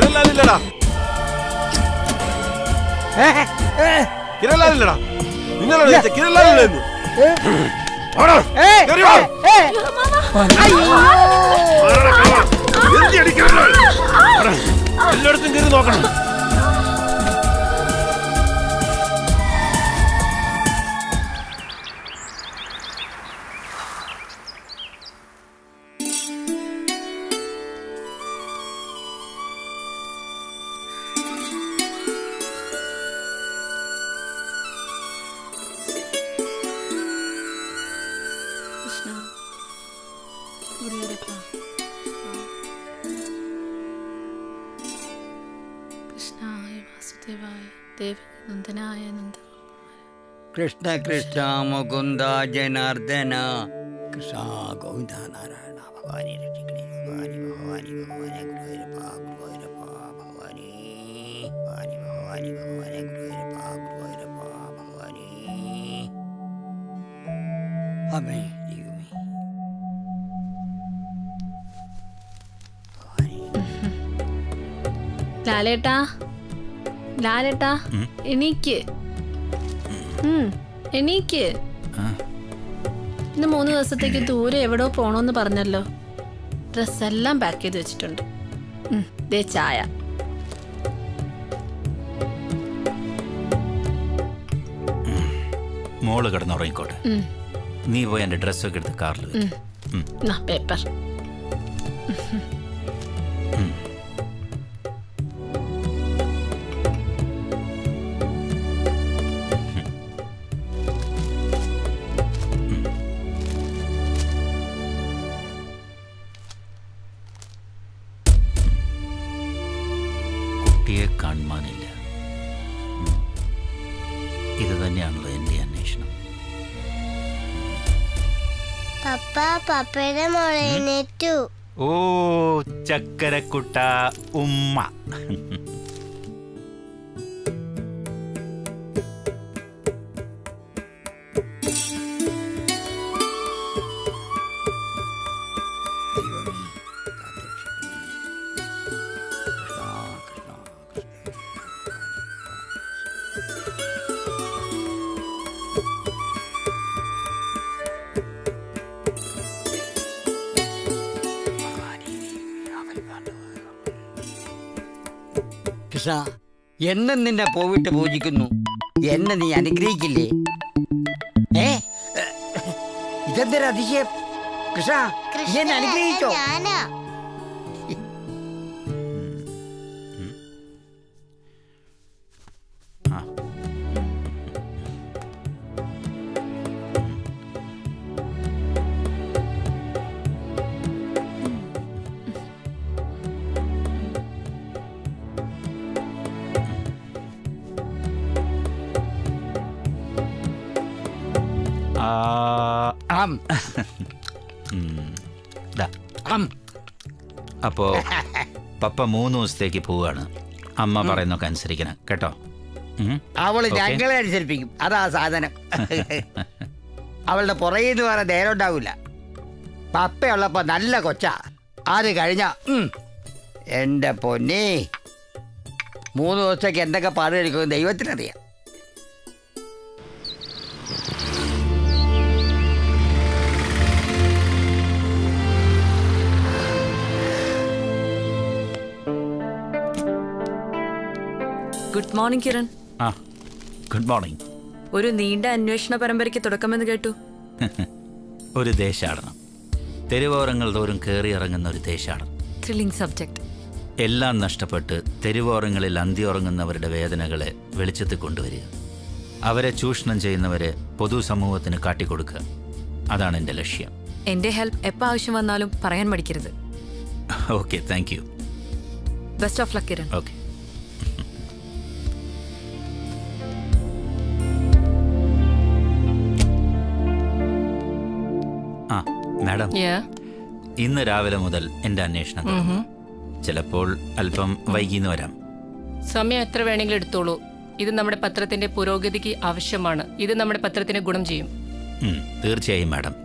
കിരൺലാലില്ലടാ. കിരൺലാലില്ലടാ. നിങ്ങളോട് ചോദിച്ച കിരൺലാലില്ലെന്ന്. എല്ലായിടത്തും കയറി നോക്കണം. കൃഷ്ണ കൃഷ്ണ മുകുന്ദ ജനാർദ്ദന കൃഷ്ണ ഗോവിന്ദ നാരായണ ഭഗവാനി രക്ഷിക്കണേ ഭഗവാനി ഭഗവാനി ഭഗവാനെ ഗുരുവായൂരപ്പ ഗുരുവായൂരപ്പ ഭഗവാനി ഭഗവാനി ഭഗവാനി ഭഗവാനെ ഗുരുവായൂരപ്പ ഗുരുവായൂരപ്പ ഭഗവാനി അമ്മേ ദൈവമേ ലാലേട്ടാ ലാലേട്ടാ എണീക്ക് എണീക്ക്. ഇന്ന് 3 ദിവസത്തേക്ക് ദൂരെ എവിടോ പോണോന്ന് പറഞ്ഞല്ലോ. ഡ്രസ്സെല്ലാം പാക്ക് ചെയ്ത് വെച്ചിട്ടുണ്ട്. ദേ ചായ. മോള് കിടന്നുറങ്ങിക്കോട്ടെ. നീ പോയി എന്റെ ഡ്രസ്സൊക്കെ എടുത്ത് കാറിൽ പേപ്പർ. കുട്ടിയെ കാണുവാനില്ല. ഇത് തന്നെയാണല്ലോ എന്റെ അന്വേഷണം. പപ്പയുടെ മോളെ എണീറ്റു. ഓ ചക്കരക്കുട്ട ഉമ്മ. കൃഷ്ണ എന്നും നിന്നെ പോയിട്ട് പൂജിക്കുന്നു, എന്നെ നീ അനുഗ്രഹിക്കില്ലേ? ഇതെന്തൊരു അതിശയം കൃഷ്ണ, നീ എന്നെ അനുഗ്രഹിച്ചോ? അപ്പോ പപ്പ 3 ദിവസത്തേക്ക് പോവാണ്. അമ്മ പറയുന്നൊക്കെ അനുസരിക്കണം കേട്ടോ. അവള് ഞങ്ങളെ അനുസരിപ്പിക്കും, അതാ സാധനം. അവളുടെ പുറകിന്ന് പറയാൻ നേരം ഉണ്ടാവില്ല. പപ്പയുള്ളപ്പോ നല്ല കൊച്ചാ, അത് കഴിഞ്ഞ എന്റെ പൊന്നേ 3 ദിവസത്തേക്ക് എന്തൊക്കെ പാട് കഴിക്കുമെന്ന് ദൈവത്തിനറിയാം. Good morning Kiran. Good morning. ഒരു നീണ്ട അന്വേഷണ പരമ്പരയ്ക്ക് തുടക്കമെന്ന് കേട്ടു. ഒരു ദേശാടനം, തെരുവോരങ്ങൾ തോറും കയറി ഇറങ്ങുന്ന ഒരു ദേശാടനം. Thrilling subject. എല്ലാം നഷ്ടപ്പെട്ട് തെരുവോരങ്ങളിൽ അന്തിയുറങ്ങുന്നവരുടെ വേദനകളെ വെളിച്ചത്തിൽ കൊണ്ടുവരിക, അവരെ ചൂഷണം ചെയ്യുന്നവരെ പൊതുസമൂഹത്തിന് കാട്ടിക്കൊടുക്കുക, അതാണ് എൻ്റെ ലക്ഷ്യം. എന്റെ ഹെൽപ്പ് എപ്പോൾ ആവശ്യം വന്നാലും പറയാൻ മടിക്കരുത്. Okay, thank you. Best of luck Kiran. Okay. Madam, ഇന്ന് രാവിലെ മുതൽ എൻ്റെ അന്വേഷണം ചിലപ്പോൾ അല്പം വൈകിന്ന് വരാം. സമയം എത്ര വേണമെങ്കിലും എടുത്തോളൂ. ഇത് നമ്മുടെ പത്രത്തിന്റെ പുരോഗതിക്ക് ആവശ്യമാണ്. ഇത് നമ്മുടെ പത്രത്തിന് ഗുണം ചെയ്യും. തീർച്ചയായും മാഡം.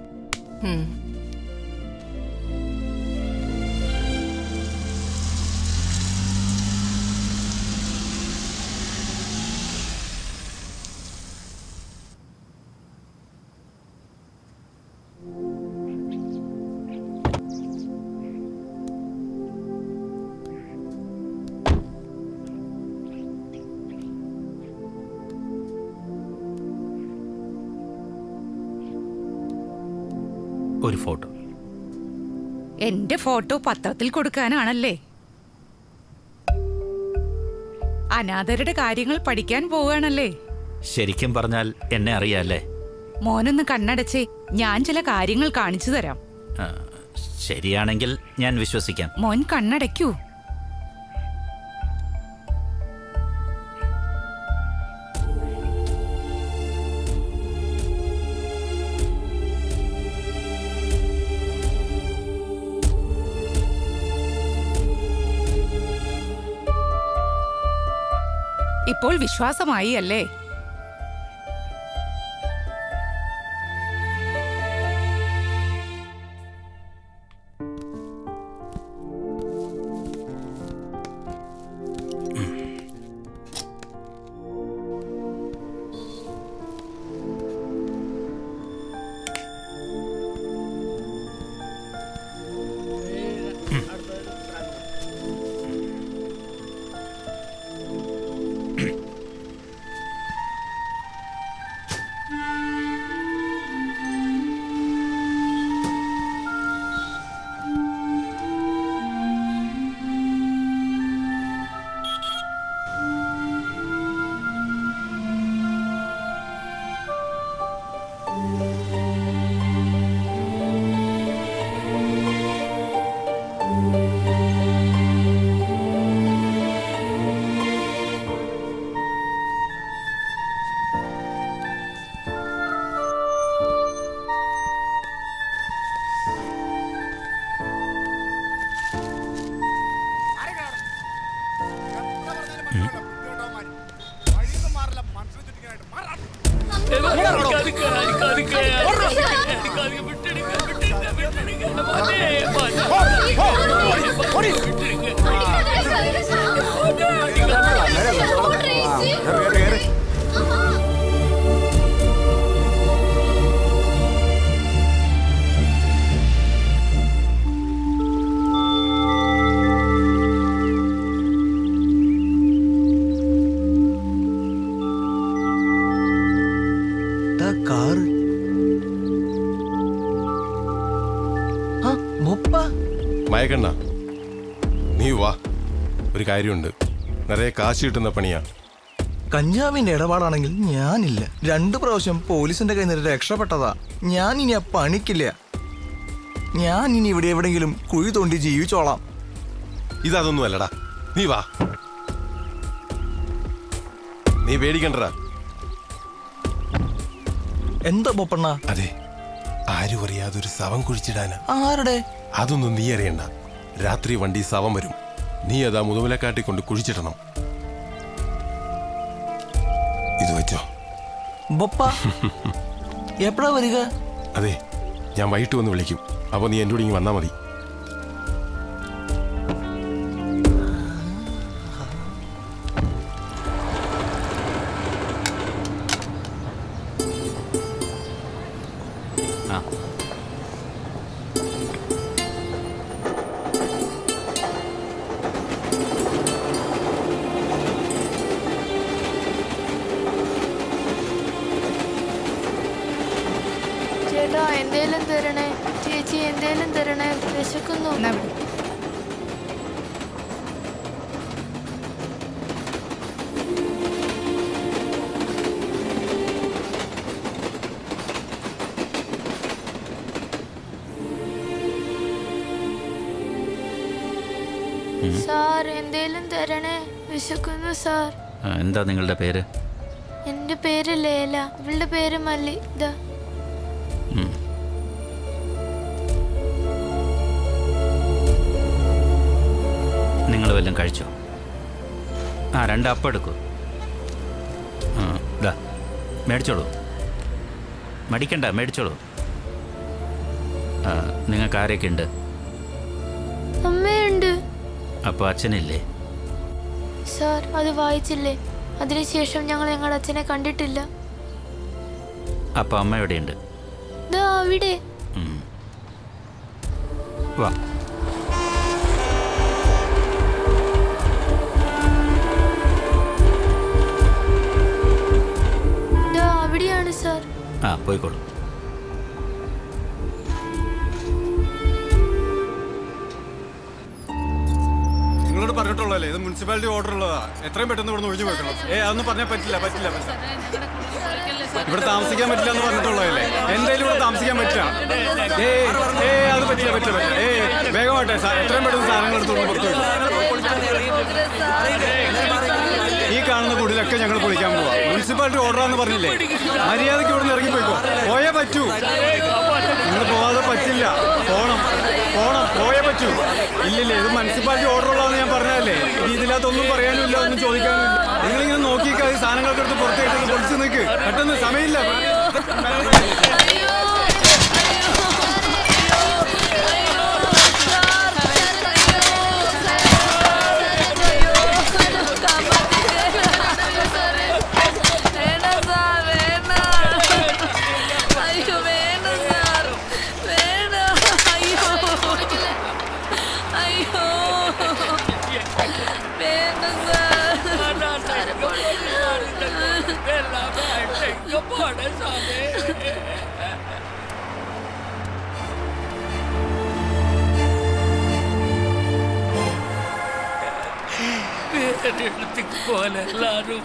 ഒരു ഫോട്ടോ. എന്റെ ഫോട്ടോ പത്രത്തിൽ കൊടുക്കാനാണല്ലേ? അനാഥരുടെ കാര്യങ്ങൾ പഠിക്കാൻ പോവുകയാണല്ലേ? ശരിക്കും പറഞ്ഞാൽ എന്നെ അറിയാല്ലേ? മോനൊന്ന് കണ്ണടച്ചേ, ഞാൻ ചില കാര്യങ്ങൾ കാണിച്ചു തരാം. ആ, ശരിയാണെങ്കിൽ ഞാൻ വിശ്വസിക്കാം. മോൻ കണ്ണടയ്ക്കൂ. ഇപ്പോൾ വിശ്വാസമായി അല്ലേ? മയക്കണ്ണ, നീ വാ. ഒരു കാര്യമുണ്ട്, നിറയെ കാശ് കിട്ടുന്ന പണിയാ. കഞ്ചാവിന്റെ ഇടപാടാണെങ്കിൽ ഞാനില്ല. 2 പ്രാവശ്യം പോലീസിന്റെ കയ്യിൽ നിന്ന് രക്ഷപ്പെട്ടതാ. ഞാൻ ഇനി ആ പണിക്കില്ല. ഞാൻ ഇനി ഇവിടെ എവിടെയെങ്കിലും കുഴി തോണ്ടി ജീവിച്ചോളാം. ഇതൊന്നും അല്ലടാ, നീ വാ. നീ പേടിക്കണ്ടടാ. എന്താ ബൊപ്പണ്ണ? അതെ, ആരും അറിയാതെ ഒരു ശവം കുഴിച്ചിടാനാ. ആരുടെ? അതൊന്നും നീ അറിയണ്ട. രാത്രി വണ്ടി ശവം വരും, നീ അതാ മുതുമലക്കാട്ടി കൊണ്ട് കുഴിച്ചിടണം. ഇത് വെച്ചോ. ബൊപ്പ എപ്പോഴാ വരിക? അതെ, ഞാൻ വൈകിട്ട് വന്ന് വിളിക്കും. അപ്പൊ നീ എൻ്റെ കൂടെ ഇങ്ങ് വന്നാ മതി. ആ, ചേട്ടാ എന്തേലും തരണേ. ചേച്ചി എന്തേലും തരണേ, വിശക്കുന്നു. സാർ എന്തേലും തരണേ, വിശക്കുന്നു സാർ. എന്താ നിങ്ങളുടെ പേര്? എന്റെ പേര് ലേല, ഇവളുടെ പേര് മല്ലി. ഇതാ നിങ്ങൾ വല്ലതും കഴിച്ചോ? ആ, 2 അപ്പം എടുക്കൂ. ഇതാ മേടിച്ചോളൂ, മടിക്കണ്ട, മേടിച്ചോളൂ. നിങ്ങൾക്ക് ആരൊക്കെ ഉണ്ട്? അമ്മയുണ്ട്. അപ്പോൾ അച്ഛനില്ലേ? സാർ അത് വായിച്ചില്ലേ? അതിനുശേഷം ഞങ്ങൾ ഞങ്ങളുടെ അച്ഛനെ കണ്ടിട്ടില്ല. അപ്പോൾ അമ്മ എവിടെയുണ്ട്? ദാ അവിടെ. വാ. ദാ അവിടെയാണ് സാർ. ആ, പോയിക്കോളൂ. നിങ്ങളോട് പറഞ്ഞിട്ടുള്ളതല്ലേ ഇത് മുനിസിപ്പാലിറ്റി ഓർഡർ ഉള്ളതാ. എത്രയും പെട്ടെന്ന് ഇവിടെ ഒഴിഞ്ഞു വെക്കണം. അതൊന്നും പറഞ്ഞാൽ പറ്റില്ല. ഇവിടെ താമസിക്കാൻ പറ്റില്ല എന്ന് പറഞ്ഞിട്ടുള്ളതല്ലേ. എന്തായാലും ഇവിടെ താമസിക്കാൻ പറ്റില്ല. അത് പറ്റില്ല. വേഗമാട്ടെ എത്രയും പെട്ടെന്ന് സാധനങ്ങൾ എടുത്തോണ്ട് പുറത്തു വരും. ഈ കാണുന്ന കുടിലൊക്കെ ഞങ്ങൾ പൊളിക്കാൻ പോവാ. മുനിസിപ്പാലിറ്റി ഓർഡറാന്ന് പറഞ്ഞില്ലേ, മര്യാദയ്ക്ക് ഇവിടെ നിന്ന് ഇറങ്ങിപ്പോയിക്കോ. പോയേ പറ്റൂ. നിങ്ങൾ പോവാതെ പറ്റില്ല. പോണം പോയേ പറ്റൂ. ഇല്ലില്ല, ഇത് മുനിസിപ്പാലിറ്റി ഓർഡർ ഉള്ളതെന്ന് ഞാൻ പറഞ്ഞതല്ലേ. ഇനി ഇതിനകത്തൊന്നും പറയാനുമില്ല, ഒന്നും ചോദിക്കാനുമില്ല. നിങ്ങളിങ്ങനെ നോക്കിക്കാ ഈ സാധനങ്ങളൊക്കെ എടുത്ത് പുറത്തേക്ക് പൊളിച്ച് നിൽക്ക്. പെട്ടെന്ന് സമയമില്ല. പോലെ എല്ലാവരും